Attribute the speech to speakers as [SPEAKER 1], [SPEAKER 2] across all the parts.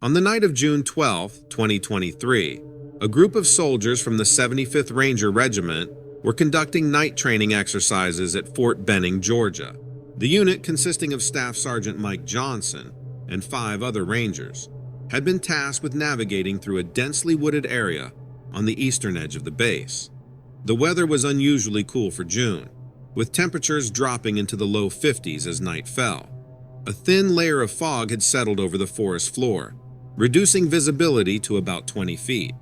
[SPEAKER 1] On the night of June 12, 2023, a group of soldiers from the 75th Ranger Regiment were conducting night training exercises at Fort Benning, Georgia. The unit, consisting of Staff Sergeant Mike Johnson and 5 other Rangers, had been tasked with navigating through a densely wooded area on the eastern edge of the base. The weather was unusually cool for June, with temperatures dropping into the low 50s as night fell. A thin layer of fog had settled over the forest floor, reducing visibility to about 20 feet.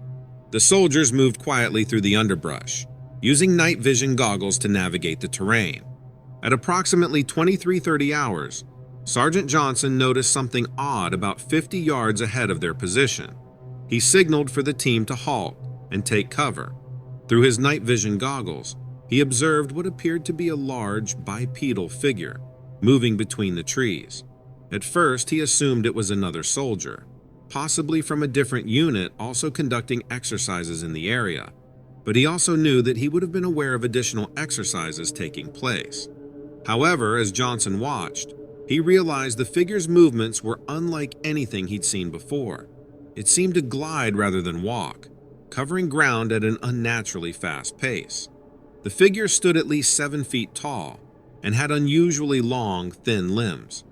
[SPEAKER 1] The soldiers moved quietly through the underbrush, using night vision goggles to navigate the terrain. At approximately 23:30 hours, Sergeant Johnson noticed something odd about 50 yards ahead of their position. He signaled for the team to halt and take cover. Through his night vision goggles, he observed what appeared to be a large bipedal figure moving between the trees. At first, he assumed it was another soldier, possibly from a different unit also conducting exercises in the area, but he also knew that he would have been aware of additional exercises taking place. However, as Johnson watched, he realized the figure's movements were unlike anything he'd seen before. It seemed to glide rather than walk, covering ground at an unnaturally fast pace. The figure stood at least 7 feet tall and had unusually long, thin limbs.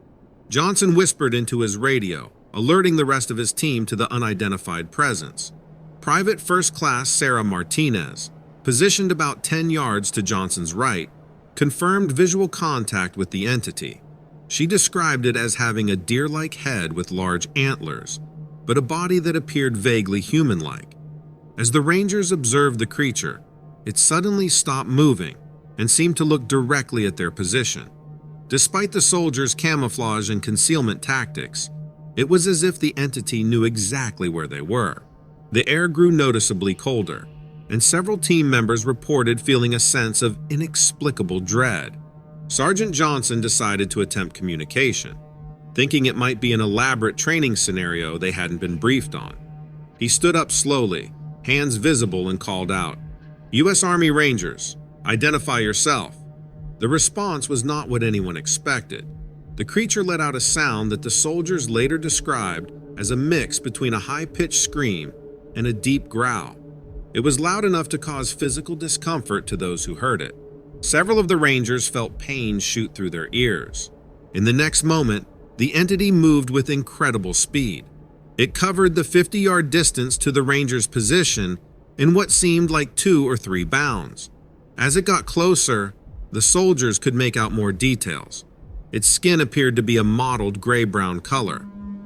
[SPEAKER 1] Johnson whispered into his radio, alerting the rest of his team to the unidentified presence. Private First Class Sarah Martinez, positioned about 10 yards to Johnson's right, confirmed visual contact with the entity. She described it as having a deer-like head with large antlers, but a body that appeared vaguely human-like. As the Rangers observed the creature, it suddenly stopped moving and seemed to look directly at their position. Despite the soldiers' camouflage and concealment tactics, it was as if the entity knew exactly where they were. The air grew noticeably colder, and several team members reported feeling a sense of inexplicable dread. Sergeant Johnson decided to attempt communication, thinking it might be an elaborate training scenario they hadn't been briefed on. He stood up slowly, hands visible, and called out, "U.S. Army Rangers, identify yourself." The response was not what anyone expected. The creature let out a sound that the soldiers later described as a mix between a high-pitched scream and a deep growl. It was loud enough to cause physical discomfort to those who heard it. Several of the Rangers felt pain shoot through their ears. In the next moment, the entity moved with incredible speed. It covered the 50-yard distance to the Rangers' position in what seemed like 2 or 3 bounds. As it got closer, the soldiers could make out more details. Its skin appeared to be a mottled gray-brown color,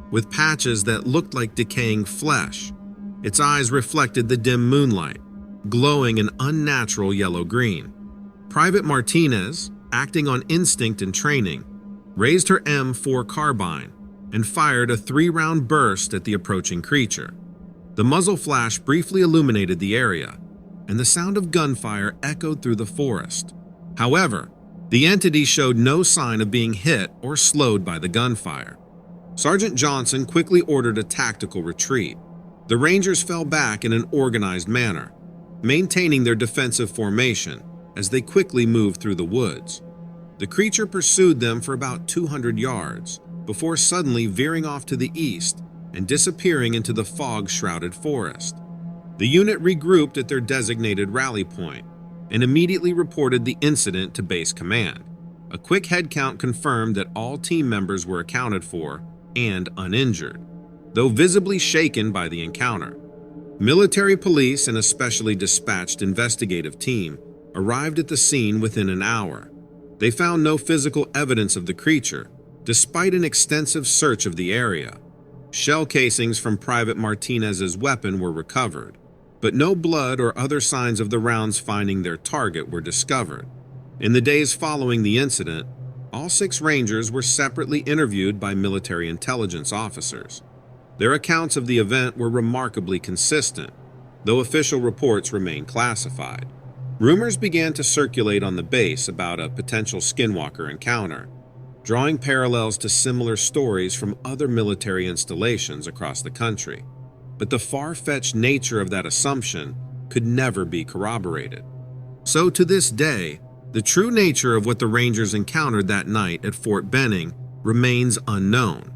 [SPEAKER 1] with patches that looked like decaying flesh. Its eyes reflected the dim moonlight, glowing an unnatural yellow-green. Private Martinez, acting on instinct and training, raised her M4 carbine and fired a 3-round burst at the approaching creature. The muzzle flash briefly illuminated the area, and the sound of gunfire echoed through the forest. However, the entity showed no sign of being hit or slowed by the gunfire. Sergeant Johnson quickly ordered a tactical retreat. The Rangers fell back in an organized manner, maintaining their defensive formation as they quickly moved through the woods. The creature pursued them for about 200 yards before suddenly veering off to the east and disappearing into the fog-shrouded forest. The unit regrouped at their designated rally point and immediately reported the incident to base command. A quick head count confirmed that all team members were accounted for and uninjured, though visibly shaken by the encounter. Military police and a specially dispatched investigative team arrived at the scene within an hour. They found no physical evidence of the creature, despite an extensive search of the area. Shell casings from Private Martinez's weapon were recovered, but no blood or other signs of the rounds finding their target were discovered. In the days following the incident, all 6 Rangers were separately interviewed by military intelligence officers. Their accounts of the event were remarkably consistent, though official reports remained classified. Rumors began to circulate on the base about a potential skinwalker encounter, drawing parallels to similar stories from other military installations across the country. But the far-fetched nature of that assumption could never be corroborated. So to this day, the true nature of what the Rangers encountered that night at Fort Benning remains unknown.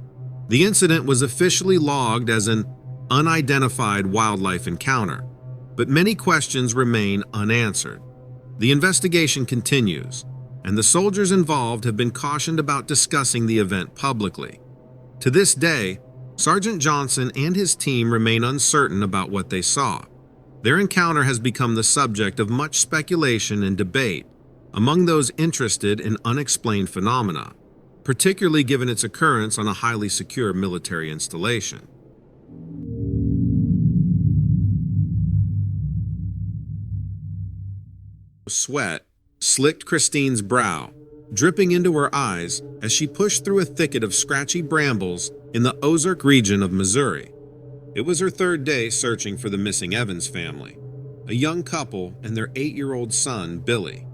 [SPEAKER 1] The incident was officially logged as an unidentified wildlife encounter, but many questions remain unanswered. The investigation continues, and the soldiers involved have been cautioned about discussing the event publicly. To this day, Sergeant Johnson and his team remain uncertain about what they saw. Their encounter has become the subject of much speculation and debate among those interested in unexplained phenomena, particularly given its occurrence on a highly secure military installation. Sweat slicked Christine's brow, dripping into her eyes as she pushed through a thicket of scratchy brambles in the Ozark region of Missouri. It was her third day searching for the missing Evans family, a young couple and their 8-year-old son, Billy.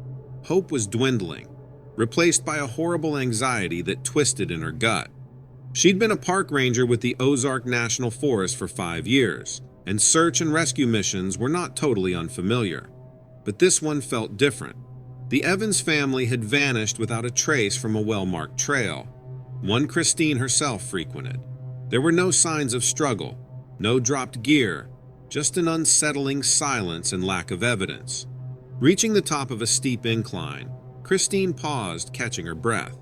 [SPEAKER 1] Hope was dwindling, replaced by a horrible anxiety that twisted in her gut. She'd been a park ranger with the Ozark National Forest for 5 years, and search and rescue missions were not totally unfamiliar. But this one felt different. The Evans family had vanished without a trace from a well-marked trail, one Christine herself frequented. There were no signs of struggle, no dropped gear, just an unsettling silence and lack of evidence. Reaching the top of a steep incline, Christine paused, catching her breath.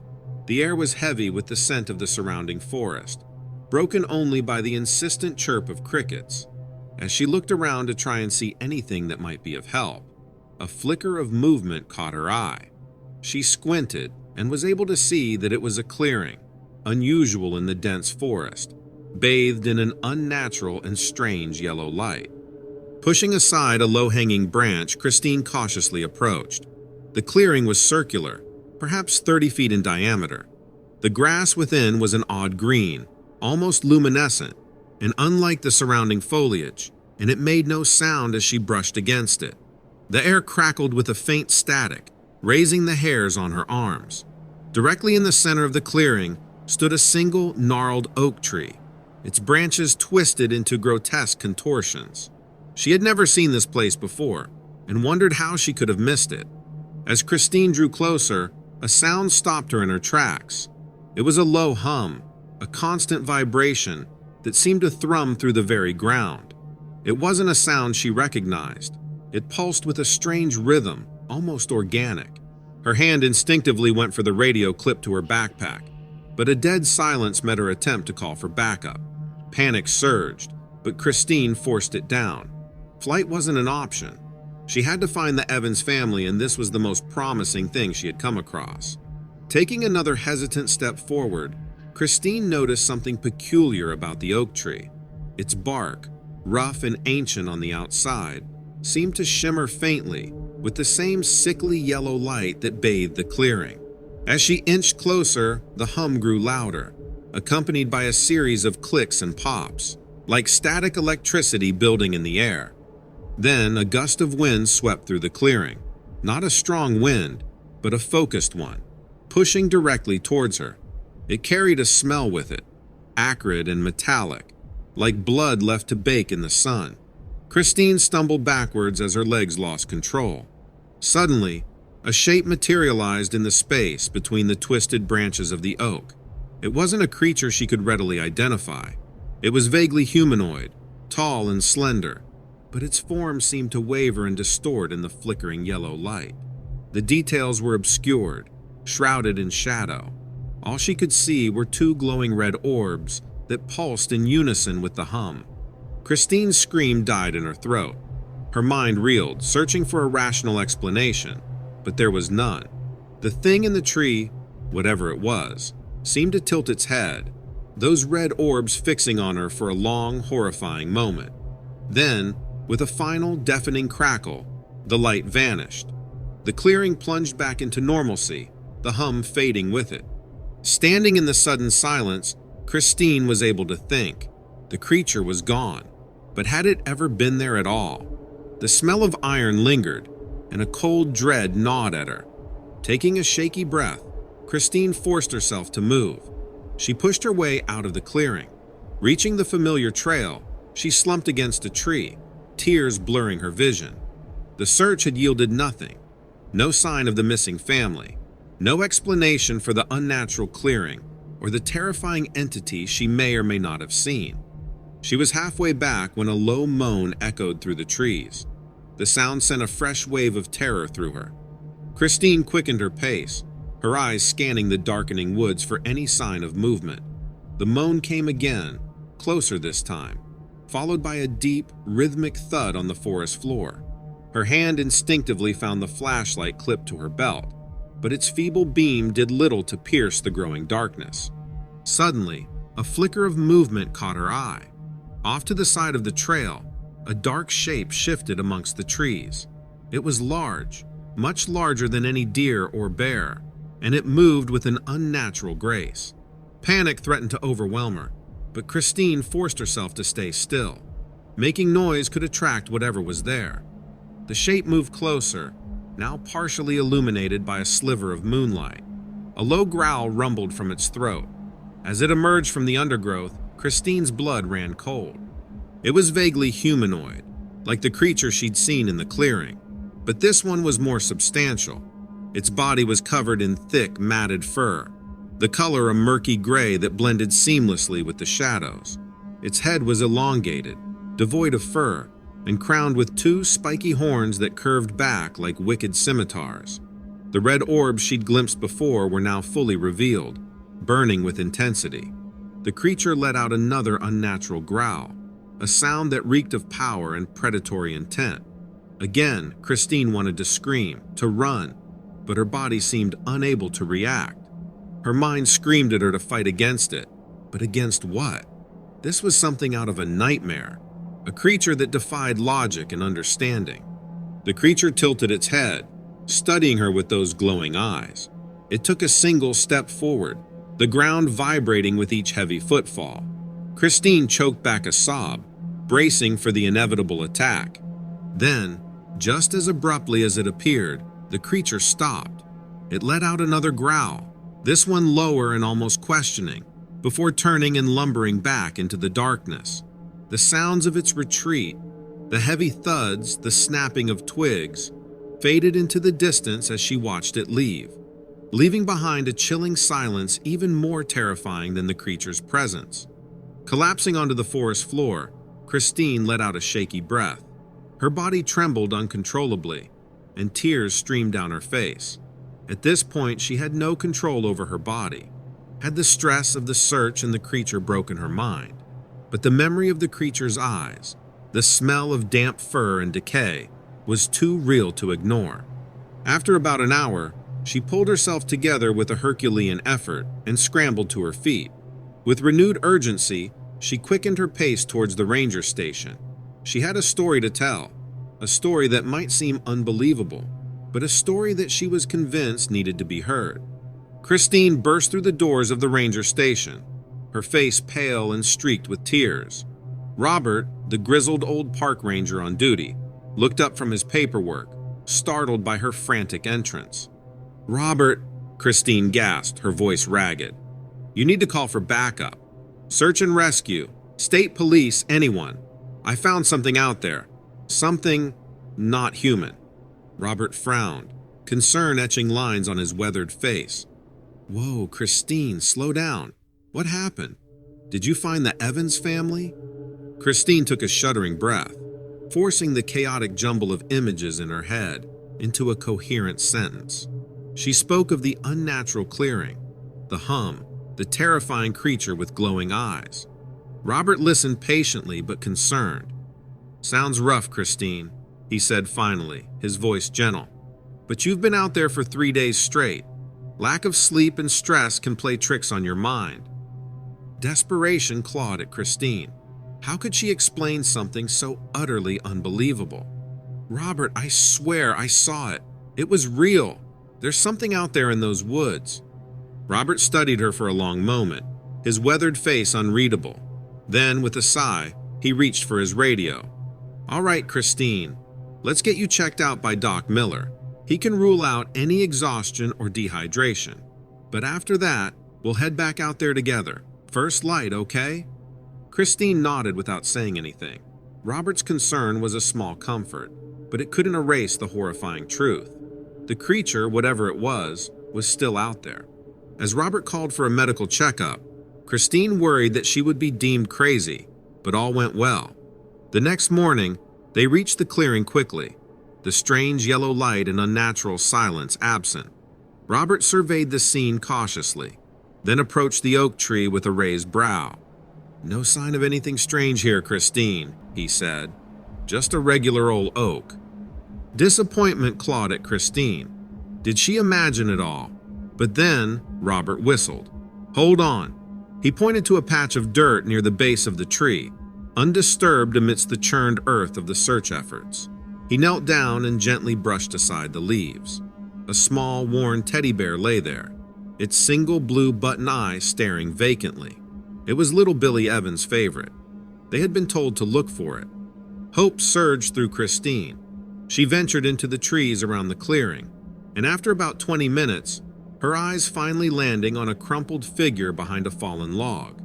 [SPEAKER 1] The air was heavy with the scent of the surrounding forest, broken only by the insistent chirp of crickets. As she looked around to try and see anything that might be of help, a flicker of movement caught her eye. She squinted and was able to see that it was a clearing, unusual in the dense forest, bathed in an unnatural and strange yellow light. Pushing aside a low-hanging branch, Christine cautiously approached. The clearing was circular, perhaps 30 feet in diameter. The grass within was an odd green, almost luminescent, and unlike the surrounding foliage, and it made no sound as she brushed against it. The air crackled with a faint static, raising the hairs on her arms. Directly in the center of the clearing stood a single gnarled oak tree, its branches twisted into grotesque contortions. She had never seen this place before, and wondered how she could have missed it. As Christine drew closer, a sound stopped her in her tracks. It was a low hum, a constant vibration that seemed to thrum through the very ground. It wasn't a sound she recognized. It pulsed with a strange rhythm, almost organic. Her hand instinctively went for the radio clipped to her backpack, but a dead silence met her attempt to call for backup. Panic surged, but Christine forced it down. Flight wasn't an option. She had to find the Evans family, and this was the most promising thing she had come across. Taking another hesitant step forward, Christine noticed something peculiar about the oak tree. Its bark, rough and ancient on the outside, seemed to shimmer faintly with the same sickly yellow light that bathed the clearing. As she inched closer, the hum grew louder, accompanied by a series of clicks and pops, like static electricity building in the air. Then a gust of wind swept through the clearing, not a strong wind, but a focused one, pushing directly towards her. It carried a smell with it, acrid and metallic, like blood left to bake in the sun. Christine stumbled backwards as her legs lost control. Suddenly, a shape materialized in the space between the twisted branches of the oak. It wasn't a creature she could readily identify. It was vaguely humanoid, tall and slender, but its form seemed to waver and distort in the flickering yellow light. The details were obscured, shrouded in shadow. All she could see were 2 glowing red orbs that pulsed in unison with the hum. Christine's scream died in her throat. Her mind reeled, searching for a rational explanation, but there was none. The thing in the tree, whatever it was, seemed to tilt its head, those red orbs fixing on her for a long, horrifying moment. Then, with a final, deafening crackle, the light vanished. The clearing plunged back into normalcy, the hum fading with it. Standing in the sudden silence, Christine was able to think. The creature was gone, but had it ever been there at all? The smell of iron lingered, and a cold dread gnawed at her. Taking a shaky breath, Christine forced herself to move. She pushed her way out of the clearing. Reaching the familiar trail, she slumped against a tree, tears blurring her vision. The search had yielded nothing. No sign of the missing family. No explanation for the unnatural clearing. or the terrifying entity she may or may not have seen. She was halfway back when a low moan echoed through the trees. The sound sent a fresh wave of terror through her. Christine quickened her pace, her eyes scanning the darkening woods for any sign of movement. The moan came again, closer this time, followed by a deep, rhythmic thud on the forest floor. Her hand instinctively found the flashlight clipped to her belt, but its feeble beam did little to pierce the growing darkness. Suddenly, a flicker of movement caught her eye. Off to the side of the trail, a dark shape shifted amongst the trees. It was large, much larger than any deer or bear, and it moved with an unnatural grace. Panic threatened to overwhelm her, but Christine forced herself to stay still. Making noise could attract whatever was there. The shape moved closer, now partially illuminated by a sliver of moonlight. A low growl rumbled from its throat. As it emerged from the undergrowth, Christine's blood ran cold. It was vaguely humanoid, like the creature she'd seen in the clearing, but this one was more substantial. Its body was covered in thick, matted fur, the color a murky gray that blended seamlessly with the shadows. Its head was elongated, devoid of fur, and crowned with two spiky horns that curved back like wicked scimitars. The red orbs she'd glimpsed before were now fully revealed, burning with intensity. The creature let out another unnatural growl, a sound that reeked of power and predatory intent. Again, Christine wanted to scream, to run, but her body seemed unable to react. Her mind screamed at her to fight against it, but against what? This was something out of a nightmare, a creature that defied logic and understanding. The creature tilted its head, studying her with those glowing eyes. It took a single step forward, the ground vibrating with each heavy footfall. Christine choked back a sob, bracing for the inevitable attack. Then, just as abruptly as it appeared, the creature stopped. It let out another growl, this one lower and almost questioning, before turning and lumbering back into the darkness. The sounds of its retreat, the heavy thuds, the snapping of twigs, faded into the distance as she watched it leave, leaving behind a chilling silence even more terrifying than the creature's presence. Collapsing onto the forest floor, Christine let out a shaky breath. Her body trembled uncontrollably, and tears streamed down her face. At this point, she had no control over her body. Had the stress of the search and the creature broken her mind? But the memory of the creature's eyes, the smell of damp fur and decay, was too real to ignore. After about an hour, she pulled herself together with a Herculean effort and scrambled to her feet. With renewed urgency, she quickened her pace towards the ranger station. She had a story to tell, a story that might seem unbelievable, but a story that she was convinced needed to be heard. Christine burst through the doors of the ranger station, her face pale and streaked with tears. Robert, the grizzled old park ranger on duty, looked up from his paperwork, startled by her frantic entrance. "Robert," Christine gasped, her voice ragged. "You need to call for backup. Search and rescue, state police, anyone. I found something out there. Something not human." Robert frowned, concern etching lines on his weathered face. "Whoa, Christine, slow down. What happened? Did you find the Evans family?" Christine took a shuddering breath, forcing the chaotic jumble of images in her head into a coherent sentence. She spoke of the unnatural clearing, the hum, the terrifying creature with glowing eyes. Robert listened patiently but concerned. "Sounds rough, Christine," he said finally, his voice gentle. "But you've been out there for 3 days straight. Lack of sleep and stress can play tricks on your mind." Desperation clawed at Christine. How could she explain something so utterly unbelievable? "Robert, I swear I saw it. It was real. There's something out there in those woods." Robert studied her for a long moment, his weathered face unreadable. Then, with a sigh, he reached for his radio. "All right, Christine, let's get you checked out by Doc Miller. He can rule out any exhaustion or dehydration. But after that, we'll head back out there together. First light, okay?" Christine nodded without saying anything. Robert's concern was a small comfort, but it couldn't erase the horrifying truth. The creature, whatever it was still out there. As Robert called for a medical checkup, Christine worried that she would be deemed crazy, but all went well. The next morning, they reached the clearing quickly, the strange yellow light and unnatural silence absent. Robert surveyed the scene cautiously, then approached the oak tree with a raised brow. "No sign of anything strange here, Christine," he said. "Just a regular old oak." Disappointment clawed at Christine. Did she imagine it all? But then Robert whistled. "Hold on." He pointed to a patch of dirt near the base of the tree, undisturbed amidst the churned earth of the search efforts. He knelt down and gently brushed aside the leaves. A small, worn teddy bear lay there, its single blue button eye staring vacantly. It was little Billy Evans' favorite. They had been told to look for it. Hope surged through Christine. She ventured into the trees around the clearing, and after about 20 minutes, her eyes finally landing on a crumpled figure behind a fallen log.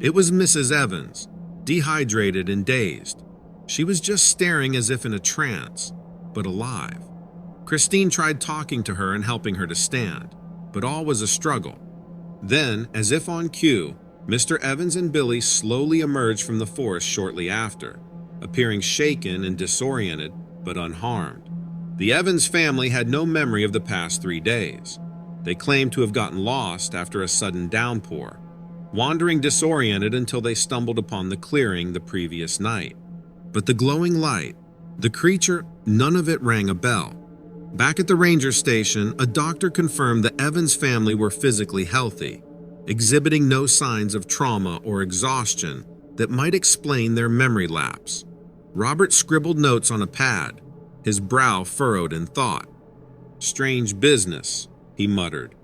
[SPEAKER 1] It was Mrs. Evans, dehydrated and dazed. She was just staring as if in a trance, but alive. Christine tried talking to her and helping her to stand, but all was a struggle. Then, as if on cue, Mr. Evans and Billy slowly emerged from the forest shortly after, appearing shaken and disoriented, but unharmed. The Evans family had no memory of the past 3 days. They claimed to have gotten lost after a sudden downpour, wandering disoriented until they stumbled upon the clearing the previous night. But the glowing light, the creature, none of it rang a bell. Back at the ranger station, a doctor confirmed the Evans family were physically healthy, exhibiting no signs of trauma or exhaustion that might explain their memory lapse. Robert scribbled notes on a pad, his brow furrowed in thought. "Strange business," he muttered.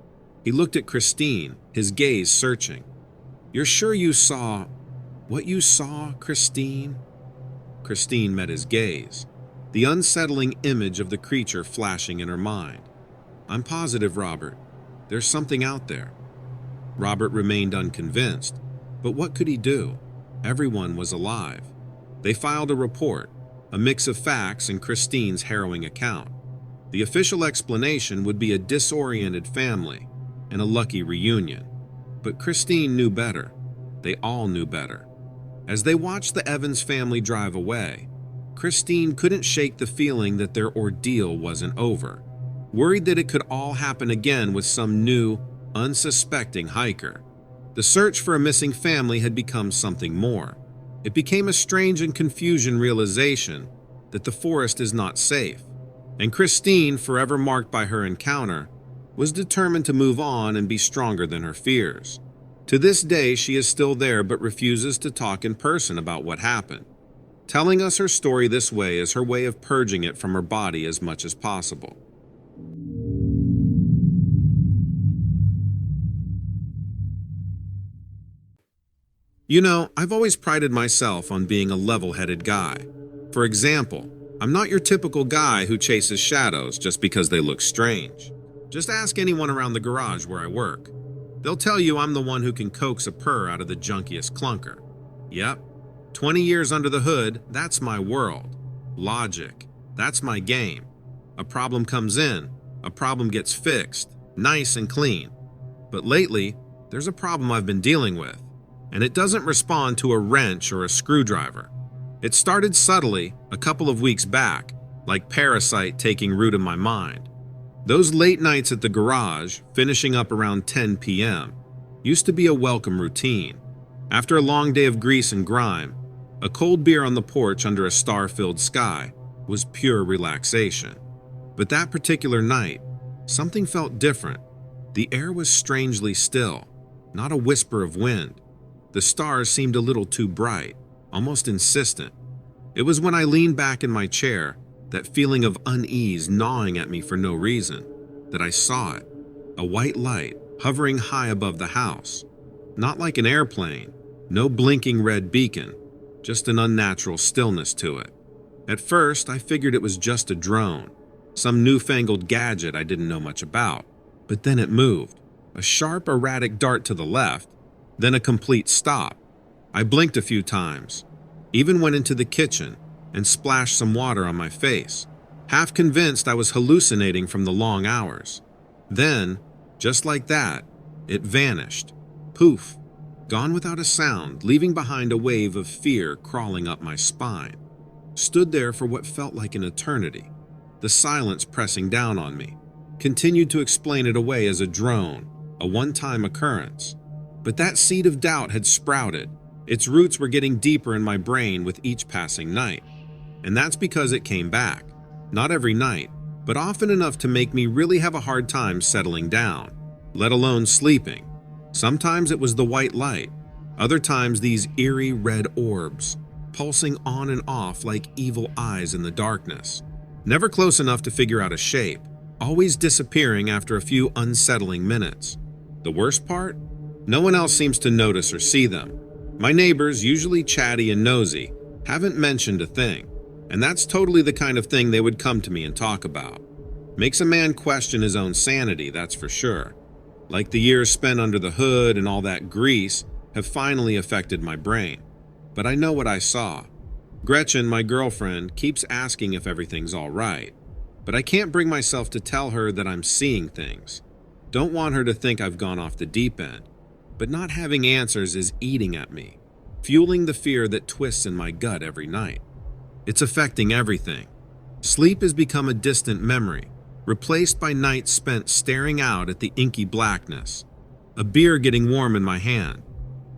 [SPEAKER 1] He looked at Christine, his gaze searching. "You're sure you saw what you saw, Christine?" Christine met his gaze, the unsettling image of the creature flashing in her mind. "I'm positive, Robert. There's something out there." Robert remained unconvinced, but what could he do? Everyone was alive. They filed a report, a mix of facts and Christine's harrowing account. The official explanation would be a disoriented family and a lucky reunion. But Christine knew better. They all knew better. As they watched the Evans family drive away, Christine couldn't shake the feeling that their ordeal wasn't over, worried that it could all happen again with some new, unsuspecting hiker. The search for a missing family had become something more. It became a strange and confusing realization that the forest is not safe, and Christine, forever marked by her encounter, was determined to move on and be stronger than her fears. To this day, she is still there but refuses to talk in person about what happened. Telling us her story this way is her way of purging it from her body as much as possible. You know, I've always prided myself on being a level-headed guy. For example, I'm not your typical guy who chases shadows just because they look strange. Just ask anyone around the garage where I work. They'll tell you I'm the one who can coax a purr out of the junkiest clunker. Yep, 20 years under the hood, that's my world. Logic, that's my game. A problem comes in, a problem gets fixed, nice and clean. But lately, there's a problem I've been dealing with, and it doesn't respond to a wrench or a screwdriver. It started subtly a couple of weeks back, like parasite taking root in my mind. Those late nights at the garage, finishing up around 10 p.m., used to be a welcome routine. After a long day of grease and grime, a cold beer on the porch under a star-filled sky was pure relaxation. But that particular night, something felt different. The air was strangely still, not a whisper of wind. The stars seemed a little too bright, almost insistent. It was when I leaned back in my chair, that feeling of unease gnawing at me for no reason, that I saw it. A white light hovering high above the house. Not like an airplane, no blinking red beacon, just an unnatural stillness to it. At first, I figured it was just a drone, some newfangled gadget I didn't know much about. But then it moved, a sharp, erratic dart to the left, then a complete stop. I blinked a few times, even went into the kitchen and splashed some water on my face, half convinced I was hallucinating from the long hours. Then, just like that, It vanished. Poof. Gone without a sound, leaving behind a wave of fear crawling up my spine. Stood there for what felt like an eternity, the silence pressing down on me. Continued to explain it away as a drone, a one-time occurrence. But that seed of doubt had sprouted. Its roots were getting deeper in my brain with each passing night. And that's because it came back. Not every night, but often enough to make me really have a hard time settling down, let alone sleeping. Sometimes it was the white light, other times these eerie red orbs, pulsing on and off like evil eyes in the darkness. Never close enough to figure out a shape, always disappearing after a few unsettling minutes. The worst part? No one else seems to notice or see them. My neighbors, usually chatty and nosy, haven't mentioned a thing, and that's totally the kind of thing they would come to me and talk about. Makes a man question his own sanity, that's for sure. Like the years spent under the hood and all that grease have finally affected my brain. But I know what I saw. Gretchen, my girlfriend, keeps asking if everything's all right, but I can't bring myself to tell her that I'm seeing things. Don't want her to think I've gone off the deep end, but not having answers is eating at me, fueling the fear that twists in my gut every night. It's affecting everything. Sleep has become a distant memory, replaced by nights spent staring out at the inky blackness, a beer getting warm in my hand.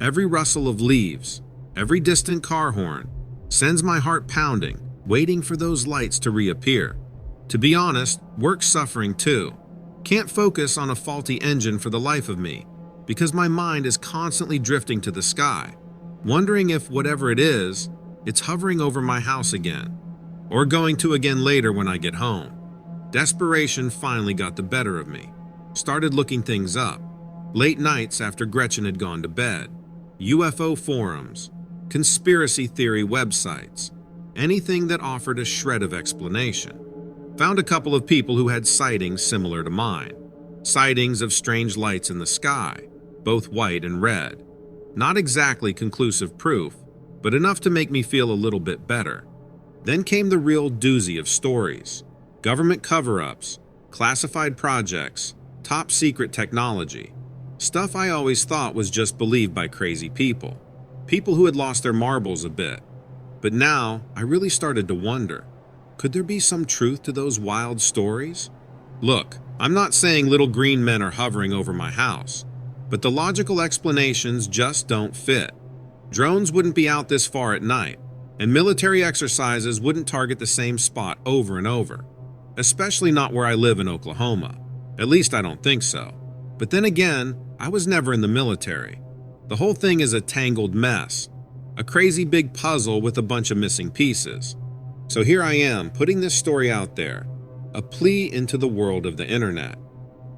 [SPEAKER 1] Every rustle of leaves, every distant car horn, sends my heart pounding, waiting for those lights to reappear. To be honest, work's suffering too. Can't focus on a faulty engine for the life of me, because my mind is constantly drifting to the sky, wondering if whatever it is, it's hovering over my house again, or going to again later when I get home. Desperation finally got the better of me. Started looking things up. Late nights after Gretchen had gone to bed. UFO forums, conspiracy theory websites, anything that offered a shred of explanation. Found a couple of people who had sightings similar to mine. Sightings of strange lights in the sky, both white and red. Not exactly conclusive proof, but enough to make me feel a little bit better. Then came the real doozy of stories. Government cover-ups, classified projects, top-secret technology. Stuff I always thought was just believed by crazy people. People who had lost their marbles a bit. But now, I really started to wonder, could there be some truth to those wild stories? Look, I'm not saying little green men are hovering over my house, but the logical explanations just don't fit. Drones wouldn't be out this far at night, and military exercises wouldn't target the same spot over and over. Especially not where I live in Oklahoma. At least I don't think so. But then again, I was never in the military. The whole thing is a tangled mess. A crazy big puzzle with a bunch of missing pieces. So here I am, putting this story out there. A plea into the world of the internet.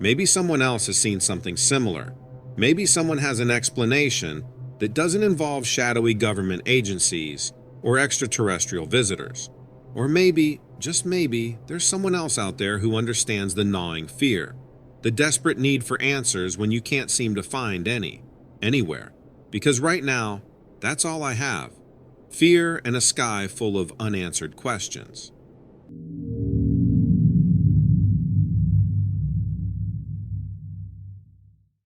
[SPEAKER 1] Maybe someone else has seen something similar. Maybe someone has an explanation that doesn't involve shadowy government agencies or extraterrestrial visitors. Or maybe, just maybe, there's someone else out there who understands the gnawing fear, the desperate need for answers when you can't seem to find any, anywhere. Because right now, that's all I have. Fear and a sky full of unanswered questions.